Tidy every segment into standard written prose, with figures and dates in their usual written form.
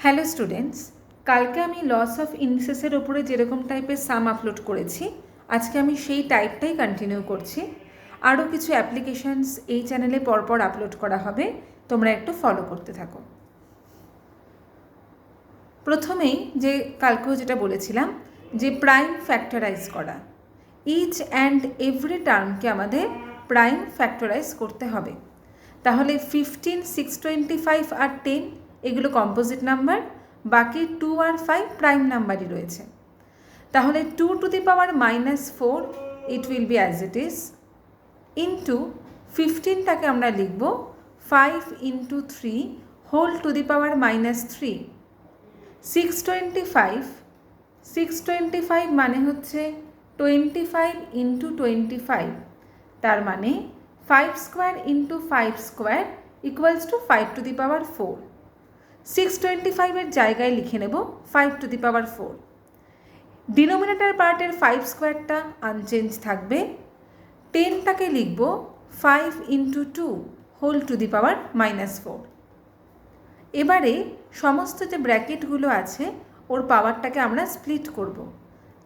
Hello students, কালকে আমি loss of ইন্ডিসেসের ওপরে যেরকম টাইপের সাম আপলোড করেছি, আজকে আমি সেই টাইপটাই কন্টিনিউ করছি। আরও কিছু অ্যাপ্লিকেশানস এই চ্যানেলে পরপর আপলোড করা হবে, তোমরা একটু ফলো করতে থাকো। প্রথমেই যে কালকেও যেটা বলেছিলাম যে প্রাইম ফ্যাক্টরাইজ করা, ইচ অ্যান্ড এভরি টার্মকে আমাদের প্রাইম ফ্যাক্টরাইজ করতে হবে। তাহলে 15, 625 আর 10 এগুলো কম্পোজিট নাম্বার, বাকি 2 আর 5 প্রাইম নাম্বারই রয়েছে। তাহলে 2 to the power -4 it will be as it is, into 15টাকে আমরা লিখব 5 into 3 whole to the power -3। 625 মানে হচ্ছে 25 into 25, তার মানে 5 square into 5 square equals to 5 to the power 4। 625 জায়গায় লিখে নেব 5 to the power 4। ডিনোমিনেটর পার্টের 5 স্কোয়ারটা আনচেঞ্জ থাকবে। 10টাকে লিখব 5 into 2 হোল টু দি পাওয়ার -4। এবারে সমস্ত যে ব্র্যাকেটগুলো আছে ওর পাওয়ারটাকে আমরা স্প্লিট করব।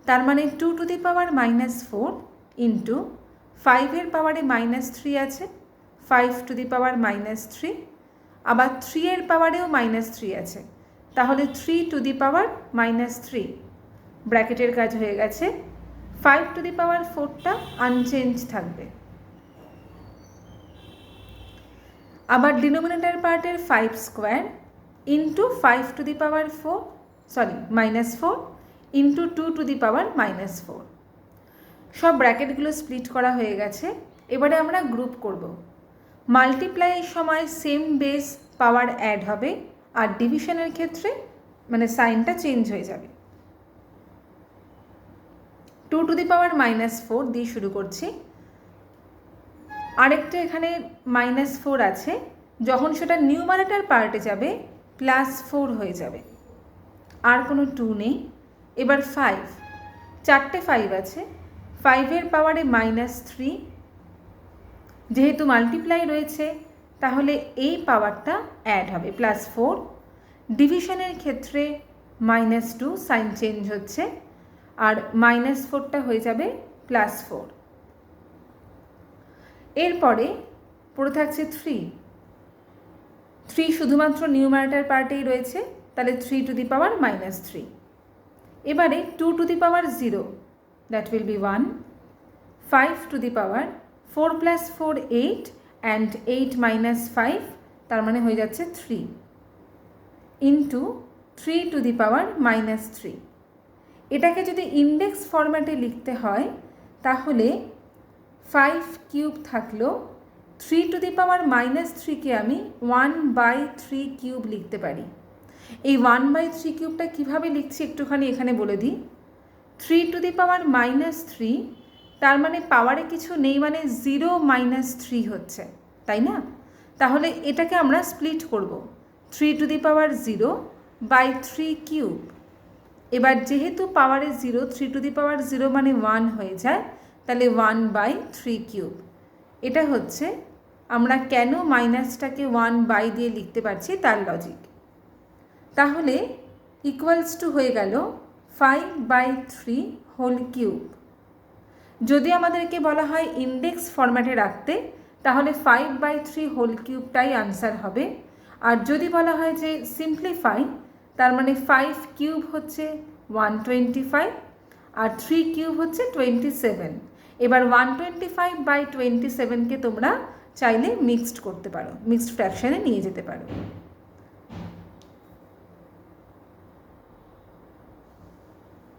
তার মানে 2 to the power -4 ইন্টু 5 পাওয়ারে -3 আছে, 5 to the power -3, আবার 3 পাওয়ারেও -3 আছে, তাহলে 3 to the power -3। ব্র্যাকেটের কাজ হয়ে গেছে। 5 to the power 4টা আনচেঞ্জ থাকবে। আবার ডিনোমিনেটর পার্টের 5 square into 5 to the power -4 into 2 to the power -4। সব ব্র্যাকেটগুলো স্প্লিট করা হয়ে গেছে। এবারে আমরা গ্রুপ করব। মাল্টিপ্লাইয়ের সময় সেম বেস পাওয়ার অ্যাড হবে, আর ডিভিশনের ক্ষেত্রে মানে সাইনটা চেঞ্জ হয়ে যাবে। 2 to the power -4 দিয়ে শুরু করছি। আরেকটা এখানে -4 আছে, যখন সেটা নিউমারেটর পার্টে যাবে +4 হয়ে যাবে, আর কোনো 2 নেই। এবার 5, 4টে 5 আছে, 5 পাওয়ারে -3, যেহেতু মাল্টিপ্লাই রয়েছে তাহলে এই পাওয়ারটা অ্যাড হবে +4। ডিভিশনের ক্ষেত্রে -2 সাইন চেঞ্জ হচ্ছে, আর -4টা হয়ে যাবে +4। এরপরে পড়ে থাকছে 3 শুধুমাত্র নিউমারেটর পার্টেই রয়েছে, তাহলে 3 to the power -3। এবারে 2 to the power 0, that will be 1, 5 to the power 4 + 4 8, and 8 - 5, তার মানে হয়ে যাচ্ছে 3, ইন্টু 3 to the power -3। এটাকে যদি ইন্ডেক্স ফরম্যাটে লিখতে হয় তাহলে 5 কিউব থাকলো, 3 to the power -3কে আমি 1/3 কিউব লিখতে পারি। এই 1/3 কিউবটা কীভাবে লিখছি একটুখানি এখানে বলে দিই। 3 to the power -3, তার মানে পাওয়ারে কিছু নেই, মানে 0 - 3 হচ্ছে, তাই না? তাহলে এটাকে আমরা স্প্লিট করব 3 to the power 0/3 কিউব। এবার যেহেতু পাওয়ারে 0, 3 to the power 0 মানে 1 হয়ে যায়, তাহলে 1/3 কিউব। এটা হচ্ছে আমরা কেন মাইনাসটাকে 1/, দিয়ে লিখতে পারছি তার লজিক। তাহলে ইকুয়ালস টু হয়ে গেল 5/3 হোল কিউব। যদি আমাদেরকে বলা হয় ইন্ডেক্স ফরম্যাটে রাখতে, তাহলে 5/3 হোল কিউবটাই আনসার হবে। আর যদি বলা হয় যে সিম্পলিফাই, তার মানে 5 কিউব হচ্ছে 125, আর 3 কিউব হচ্ছে 27। এবার 125/27কে তোমরা চাইলে মিক্সড করতে পারো, মিক্সড ফ্র্যাকশানে নিয়ে যেতে পারো।